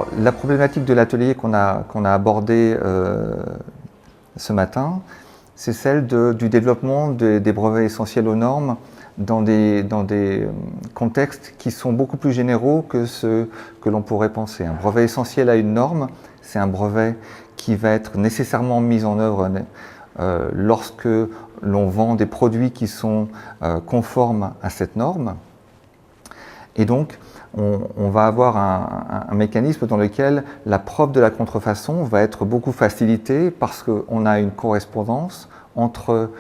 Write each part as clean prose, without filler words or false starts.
Alors, la problématique de l'atelier qu'on a abordé ce matin, c'est celle du développement des brevets essentiels aux normes dans des contextes qui sont beaucoup plus généraux que ceux que l'on pourrait penser. Un brevet essentiel à une norme, c'est un brevet qui va être nécessairement mis en œuvre lorsque l'on vend des produits qui sont conformes à cette norme. Et donc, on va avoir un mécanisme dans lequel la preuve de la contrefaçon va être beaucoup facilitée parce qu'on a une correspondance entre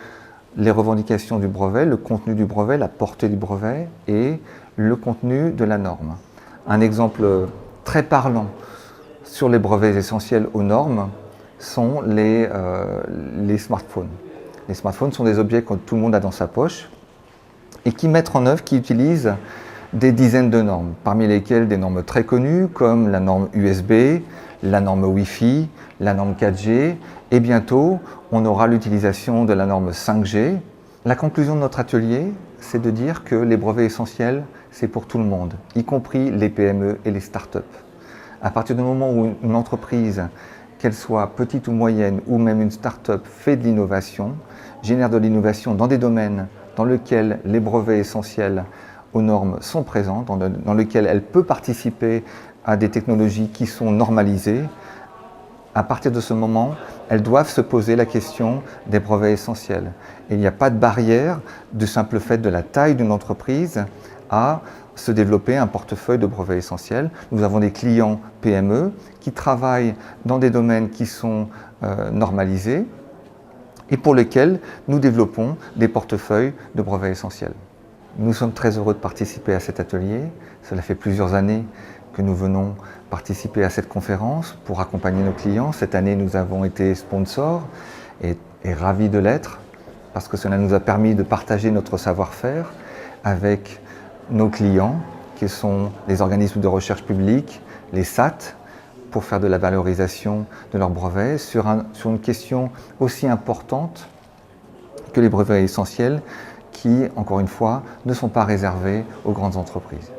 les revendications du brevet, le contenu du brevet, la portée du brevet et le contenu de la norme. Un exemple très parlant sur les brevets essentiels aux normes sont les smartphones. Les smartphones sont des objets que tout le monde a dans sa poche et qui mettent en œuvre, qui utilisent des dizaines de normes, parmi lesquelles des normes très connues comme la norme USB, la norme Wi-Fi, la norme 4G, et bientôt on aura l'utilisation de la norme 5G. La conclusion de notre atelier, c'est de dire que les brevets essentiels, c'est pour tout le monde, y compris les PME et les startups. À partir du moment où une entreprise, qu'elle soit petite ou moyenne, ou même une start-up, fait de l'innovation, génère de l'innovation dans des domaines dans lesquels les brevets essentiels aux normes sont présents, dans lesquels elle peut participer à des technologies qui sont normalisées, à partir de ce moment, elles doivent se poser la question des brevets essentiels. Et il n'y a pas de barrière du simple fait de la taille d'une entreprise à se développer un portefeuille de brevets essentiels. Nous avons des clients PME qui travaillent dans des domaines qui sont normalisés et pour lesquels nous développons des portefeuilles de brevets essentiels. Nous sommes très heureux de participer à cet atelier. Cela fait plusieurs années que nous venons participer à cette conférence pour accompagner nos clients. Cette année, nous avons été sponsors et ravis de l'être parce que cela nous a permis de partager notre savoir-faire avec nos clients, qui sont les organismes de recherche publique, les SAT, pour faire de la valorisation de leurs brevets sur une question aussi importante que les brevets essentiels qui, encore une fois, ne sont pas réservés aux grandes entreprises.